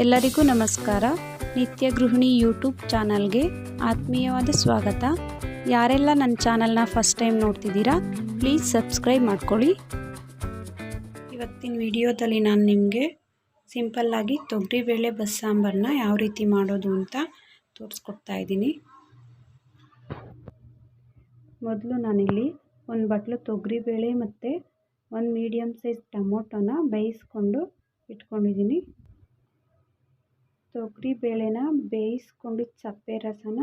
ಎಲ್ಲರಿಗೂ ನಮಸ್ಕಾರ. ನಿತ್ಯ ಗೃಹಿಣಿ ಯೂಟ್ಯೂಬ್ ಚಾನಲ್ಗೆ ಆತ್ಮೀಯವಾದ ಸ್ವಾಗತ. ಯಾರೆಲ್ಲ ನನ್ನ ಚಾನಲ್ನ ಫಸ್ಟ್ ಟೈಮ್ ನೋಡ್ತಿದ್ದೀರಾ ಪ್ಲೀಸ್ ಸಬ್ಸ್ಕ್ರೈಬ್ ಮಾಡ್ಕೊಳ್ಳಿ. ಇವತ್ತಿನ ವಿಡಿಯೋದಲ್ಲಿ ನಾನು ನಿಮಗೆ ಸಿಂಪಲ್ಲಾಗಿ ತೊಗರಿಬೇಳೆ ಬಸ್ಸಾಂಬಾರನ್ನ ಯಾವ ರೀತಿ ಮಾಡೋದು ಅಂತ ತೋರಿಸ್ಕೊಡ್ತಾ ಇದ್ದೀನಿ. ಮೊದಲು ನಾನಿಲ್ಲಿ ಒಂದು ಬಟ್ಲು ತೊಗರಿಬೇಳೆ ಮತ್ತು ಒಂದು ಮೀಡಿಯಮ್ ಸೈಜ್ ಟೊಮೊಟೊನ ಬೇಯಿಸ್ಕೊಂಡು ಇಟ್ಕೊಂಡಿದ್ದೀನಿ. ತೊಗರಿ ಬೇಳೆನ ಬೇಯಿಸ್ಕೊಂಡು ಸಪ್ಪೆ ರಸನ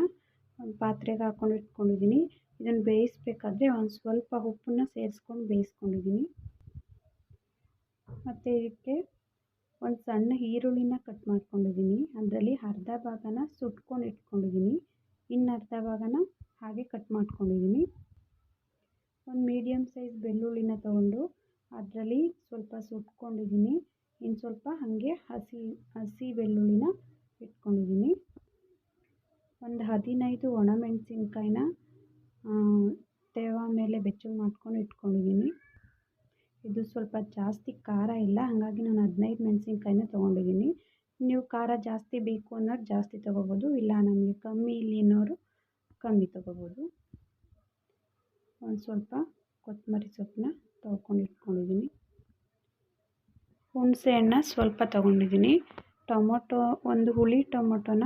ಒಂದು ಪಾತ್ರೆಗೆ ಹಾಕ್ಕೊಂಡು ಇಟ್ಕೊಂಡಿದ್ದೀನಿ. ಇದನ್ನು ಬೇಯಿಸ್ಬೇಕಾದ್ರೆ ಒಂದು ಸ್ವಲ್ಪ ಉಪ್ಪನ್ನ ಸೇರಿಸ್ಕೊಂಡು ಬೇಯಿಸ್ಕೊಂಡಿದ್ದೀನಿ. ಮತ್ತು ಇದಕ್ಕೆ ಒಂದು ಸಣ್ಣ ಈರುಳ್ಳಿನ ಕಟ್ ಮಾಡ್ಕೊಂಡಿದ್ದೀನಿ. ಅದರಲ್ಲಿ ಅರ್ಧ ಭಾಗನ ಸುಟ್ಕೊಂಡು ಇಟ್ಕೊಂಡಿದ್ದೀನಿ, ಇನ್ನು ಅರ್ಧ ಭಾಗನ ಹಾಗೆ ಕಟ್ ಮಾಡ್ಕೊಂಡಿದ್ದೀನಿ. ಒಂದು ಮೀಡಿಯಮ್ ಸೈಜ್ ಬೆಳ್ಳುಳ್ಳಿನ ತೊಗೊಂಡು ಅದರಲ್ಲಿ ಸ್ವಲ್ಪ ಸುಟ್ಕೊಂಡಿದ್ದೀನಿ, ಇನ್ನು ಸ್ವಲ್ಪ ಹಾಗೆ ಹಸಿ ಬೆಳ್ಳುಳ್ಳಿನ ಇಟ್ಕೊಂಡಿದ್ದೀನಿ. ಒಂದು 15 ಒಣಮೆಣಸಿನ್ಕಾಯಿನ ತೇವ ಮೇಲೆ ಬೆಚ್ಚಗೆ ಮಾಡ್ಕೊಂಡು ಇಟ್ಕೊಂಡಿದ್ದೀನಿ. ಇದು ಸ್ವಲ್ಪ ಜಾಸ್ತಿ ಖಾರ ಇಲ್ಲ, ಹಾಗಾಗಿ ನಾನು 15 ಮೆಣಸಿನ್ಕಾಯಿನ ತೊಗೊಂಡಿದ್ದೀನಿ. ನೀವು ಖಾರ ಜಾಸ್ತಿ ಬೇಕು ಅನ್ನೋರು ಜಾಸ್ತಿ ತೊಗೋಬೋದು, ಇಲ್ಲ ನಮಗೆ ಕಮ್ಮಿ ಇಲ್ಲಿ ಅನ್ನೋರು ಕಮ್ಮಿ ತೊಗೋಬೋದು. ಒಂದು ಸ್ವಲ್ಪ ಕೊತ್ತಂಬರಿ ಸೊಪ್ಪನ್ನ ತೊಳ್ಕೊಂಡು ಇಟ್ಕೊಂಡಿದ್ದೀನಿ. ಹುಣಸೆ ಹಣ್ಣು ಸ್ವಲ್ಪ ತೊಗೊಂಡಿದ್ದೀನಿ. ಟೊಮೊಟೊ ಒಂದು ಹುಳಿ ಟೊಮೊಟೊನ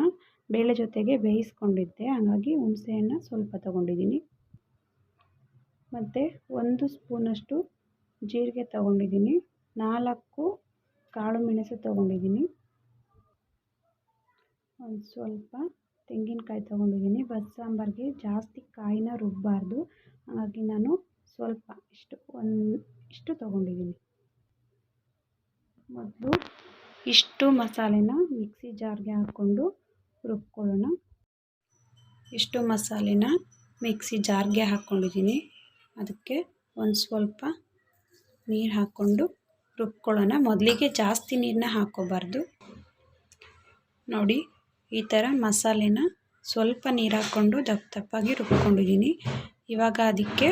ಬೇಳೆ ಜೊತೆಗೆ ಬೇಯಿಸ್ಕೊಂಡಿದ್ದೆ, ಹಾಗಾಗಿ ಹುಣಸೆ ಹಣ್ಣು ಸ್ವಲ್ಪ ತೊಗೊಂಡಿದ್ದೀನಿ. ಮತ್ತು 1 ಸ್ಪೂನಷ್ಟು ಜೀರಿಗೆ ತೊಗೊಂಡಿದ್ದೀನಿ. 4 ಕಾಳು ಮೆಣಸು ತೊಗೊಂಡಿದ್ದೀನಿ. ಒಂದು ಸ್ವಲ್ಪ ತೆಂಗಿನಕಾಯಿ ತೊಗೊಂಡಿದ್ದೀನಿ. ಬಸ್ಸಾಂಬಾರಿಗೆ ಜಾಸ್ತಿ ಕಾಯಿನ ರುಬ್ಬಾರ್ದು, ಹಾಗಾಗಿ ನಾನು ಸ್ವಲ್ಪ ಇಷ್ಟು ತೊಗೊಂಡಿದ್ದೀನಿ. ಮೊದಲು ಇಷ್ಟು ಮಸಾಲೆನ ಮಿಕ್ಸಿ ಜಾರ್ಗೆ ಹಾಕ್ಕೊಂಡು ರುಬ್ಕೊಳ್ಳೋಣ. ಇಷ್ಟು ಮಸಾಲೆನ ಮಿಕ್ಸಿ ಜಾರ್ಗೆ ಹಾಕ್ಕೊಂಡಿದ್ದೀನಿ. ಅದಕ್ಕೆ ಒಂದು ಸ್ವಲ್ಪ ನೀರು ಹಾಕ್ಕೊಂಡು ರುಬ್ಕೊಳ್ಳೋಣ. ಮೊದಲಿಗೆ ಜಾಸ್ತಿ ನೀರನ್ನ ಹಾಕ್ಕೋಬಾರ್ದು. ನೋಡಿ, ಈ ಥರ ಮಸಾಲೆನ ಸ್ವಲ್ಪ ನೀರು ಹಾಕ್ಕೊಂಡು ದಪ್ಪಾಗಿ ರುಬ್ಕೊಂಡಿದ್ದೀನಿ. ಇವಾಗ ಅದಕ್ಕೆ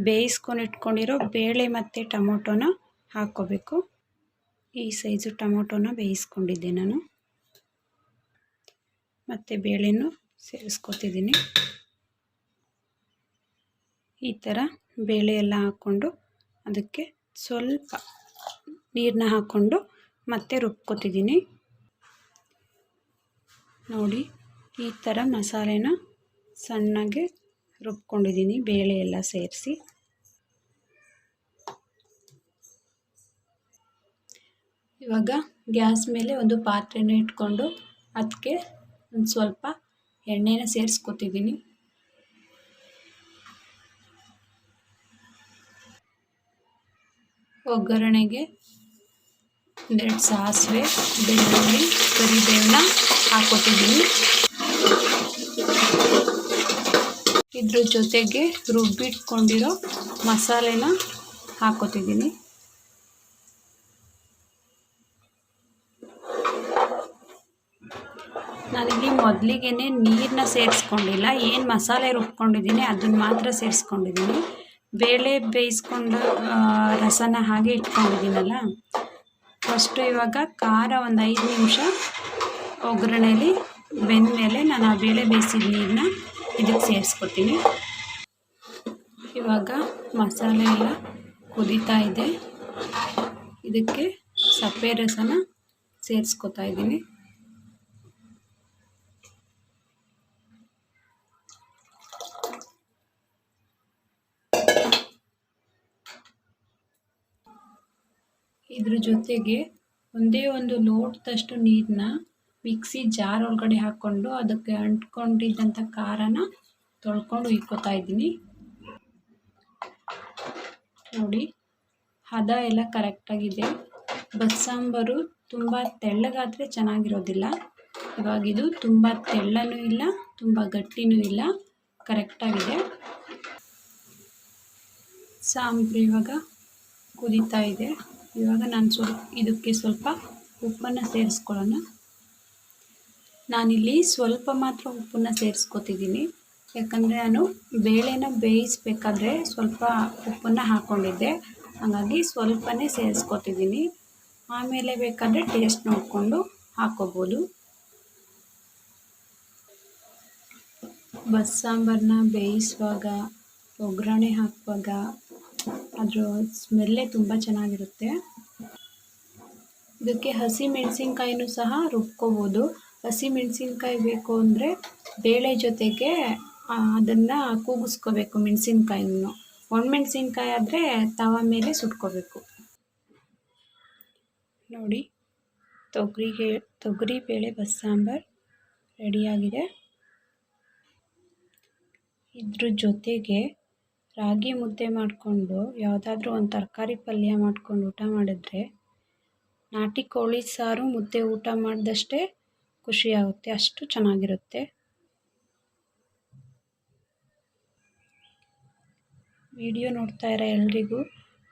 ಬೇಯಿಸ್ಕೊಂಡು ಇಟ್ಕೊಂಡಿರೋ ಬೇಳೆ ಮತ್ತು ಟೊಮೊಟೊನ ಹಾಕ್ಕೋಬೇಕು. ಈ ಸೈಜು ಟೊಮೊಟೊನ ಬೇಯಿಸ್ಕೊಂಡಿದ್ದೆ ನಾನು, ಮತ್ತು ಬೇಳೆನೂ ಸೇರಿಸ್ಕೊತಿದ್ದೀನಿ. ಈ ಥರ ಬೇಳೆ ಎಲ್ಲ ಹಾಕ್ಕೊಂಡು ಅದಕ್ಕೆ ಸ್ವಲ್ಪ ನೀರನ್ನ ಹಾಕ್ಕೊಂಡು ಮತ್ತೆ ರುಬ್ಕೊತಿದ್ದೀನಿ. ನೋಡಿ, ಈ ಥರ ಮಸಾಲೆನ ಸಣ್ಣಗೆ ರುಬ್ಕೊಂಡಿದ್ದೀನಿ, ಬೇಳೆ ಎಲ್ಲ ಸೇರಿಸಿ. ಇವಾಗ ಗ್ಯಾಸ್ ಮೇಲೆ ಒಂದು ಪಾತ್ರೆನ ಇಟ್ಕೊಂಡು ಅದಕ್ಕೆ ಒಂದು ಸ್ವಲ್ಪ ಎಣ್ಣೆನ ಸೇರಿಸ್ಕೊತಿದ್ದೀನಿ. ಒಗ್ಗರಣೆಗೆ 2 ಸಾಸಿವೆ, ಬೆಳ್ಳುಳ್ಳಿ, ಕರಿಬೇವನ್ನ ಹಾಕ್ಕೊತಿದ್ದೀನಿ. ಇದ್ರ ಜೊತೆಗೆ ರುಬ್ಬಿಟ್ಕೊಂಡಿರೋ ಮಸಾಲೆನ ಹಾಕ್ಕೊತಿದ್ದೀನಿ. ನಾನಿಲ್ಲಿ ಮೊದಲಿಗೆ ನೀರನ್ನ ಸೇರಿಸ್ಕೊಂಡಿಲ್ಲ, ಏನು ಮಸಾಲೆ ರುಬ್ಕೊಂಡಿದ್ದೀನಿ ಅದನ್ನು ಮಾತ್ರ ಸೇರಿಸ್ಕೊಂಡಿದ್ದೀನಿ. ಬೇಳೆ ಬೇಯಿಸ್ಕೊಂಡು ರಸನ ಹಾಗೆ ಇಟ್ಕೊಂಡಿದ್ದೀನಲ್ಲ, ಫಸ್ಟು ಇವಾಗ ಖಾರ ಒಂದು 5 ನಿಮಿಷ ಒಗ್ಗರಣೆಯಲ್ಲಿ ಬೆಂದಮೇಲೆ ನಾನು ಆ ಬೇಳೆ ಬೇಯಿಸಿದ ನೀರನ್ನ ಇದಕ್ಕೆ ಸೇರಿಸ್ಕೊತೀನಿ. ಇವಾಗ ಮಸಾಲೆ ಎಲ್ಲ ಕುದೀತಾ ಇದೆ, ಇದಕ್ಕೆ ಸಪ್ಪೆ ರಸನ ಸೇರಿಸ್ಕೊತಾ ಇದ್ದೀನಿ. ಇದ್ರ ಜೊತೆಗೆ ಒಂದೇ ಒಂದು ಲೋಟದಷ್ಟು ನೀರನ್ನ ಮಿಕ್ಸಿ ಜಾರ್ ಒಳಗಡೆ ಹಾಕ್ಕೊಂಡು ಅದಕ್ಕೆ ಅಂಟ್ಕೊಂಡಿದ್ದಂಥ ಖಾರನ ತೊಳ್ಕೊಂಡು ಇಕ್ಕೋತಾ ಇದ್ದೀನಿ. ನೋಡಿ, ಹದ ಎಲ್ಲ ಕರೆಕ್ಟಾಗಿದೆ. ಬಸ್ಸಾಂಬಾರು ತುಂಬ ತೆಳ್ಳಗಾದರೆ ಚೆನ್ನಾಗಿರೋದಿಲ್ಲ. ಇವಾಗಿದು ತುಂಬ ತೆಳ್ಳನೂ ಇಲ್ಲ, ತುಂಬ ಗಟ್ಟಿನೂ ಇಲ್ಲ, ಕರೆಕ್ಟಾಗಿದೆ. ಸಾಂಬಾರು ಇವಾಗ ಕುದೀತಾ ಇದೆ. ಇವಾಗ ನಾನು ಇದಕ್ಕೆ ಸ್ವಲ್ಪ ಉಪ್ಪನ್ನು ಸೇರಿಸ್ಕೊಳ್ಳೋಣ. ನಾನಿಲ್ಲಿ ಸ್ವಲ್ಪ ಮಾತ್ರ ಉಪ್ಪನ್ನು ಸೇರಿಸ್ಕೊತಿದ್ದೀನಿ, ಯಾಕಂದರೆ ನಾನು ಬೇಳೆನ ಬೇಯಿಸಬೇಕಾದ್ರೆ ಸ್ವಲ್ಪ ಉಪ್ಪನ್ನು ಹಾಕ್ಕೊಂಡಿದ್ದೆ, ಹಾಗಾಗಿ ಸ್ವಲ್ಪನೇ ಸೇರಿಸ್ಕೊತಿದ್ದೀನಿ. ಆಮೇಲೆ ಬೇಕಾದರೆ ಟೇಸ್ಟ್ ನೋಡಿಕೊಂಡು ಹಾಕ್ಕೋಬೋದು. ಬಸ್ಸಾಂಬಾರನ್ನ ಬೇಯಿಸುವಾಗ, ಒಗ್ಗರಣೆ ಹಾಕುವಾಗ ಅದರ ಸ್ಮೆಲ್ಲೇ ತುಂಬ ಚೆನ್ನಾಗಿರುತ್ತೆ. ಇದಕ್ಕೆ ಹಸಿ ಮೆಣಸಿನ್ಕಾಯಿನೂ ಸಹ ರುಬ್ಕೋಬೋದು. ಹಸಿ ಮೆಣಸಿನ್ಕಾಯಿ ಬೇಕು ಅಂದರೆ ಬೇಳೆ ಜೊತೆಗೆ ಅದನ್ನು ಕೂಗಿಸ್ಕೋಬೇಕು ಮೆಣಸಿನ್ಕಾಯಿನೂ. ಒಣಮೆಣಸಿನ್ಕಾಯಿ ಆದರೆ ತವ ಮೇಲೆ ಸುಟ್ಕೋಬೇಕು. ನೋಡಿ, ತೊಗರಿಬೇಳೆ ಬಸ್ಸಾಂಬಾರು ರೆಡಿಯಾಗಿದೆ. ಇದ್ರ ಜೊತೆಗೆ ರಾಗಿ ಮುದ್ದೆ ಮಾಡಿಕೊಂಡು ಯಾವುದಾದ್ರೂ ಒಂದು ತರಕಾರಿ ಪಲ್ಯ ಮಾಡ್ಕೊಂಡು ಊಟ ಮಾಡಿದ್ರೆ ನಾಟಿ ಕೋಳಿ ಸಾರು ಮುದ್ದೆ ಊಟ ಮಾಡಿದಷ್ಟೇ ಖುಷಿಯಾಗುತ್ತೆ, ಅಷ್ಟು ಚೆನ್ನಾಗಿರುತ್ತೆ. ವಿಡಿಯೋ ನೋಡ್ತಾ ಇರೋ ಎಲ್ರಿಗೂ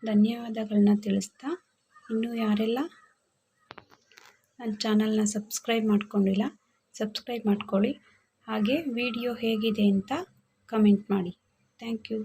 ಧನ್ಯವಾದಗಳನ್ನ ತಿಳಿಸ್ತಾ, ಇನ್ನೂ ಯಾರೆಲ್ಲ ನನ್ನ ಚಾನಲ್ನ ಸಬ್ಸ್ಕ್ರೈಬ್ ಮಾಡ್ಕೊಂಡಿಲ್ಲ ಸಬ್ಸ್ಕ್ರೈಬ್ ಮಾಡ್ಕೊಳ್ಳಿ. ಹಾಗೆ ವಿಡಿಯೋ ಹೇಗಿದೆ ಅಂತ ಕಮೆಂಟ್ ಮಾಡಿ. Thank you.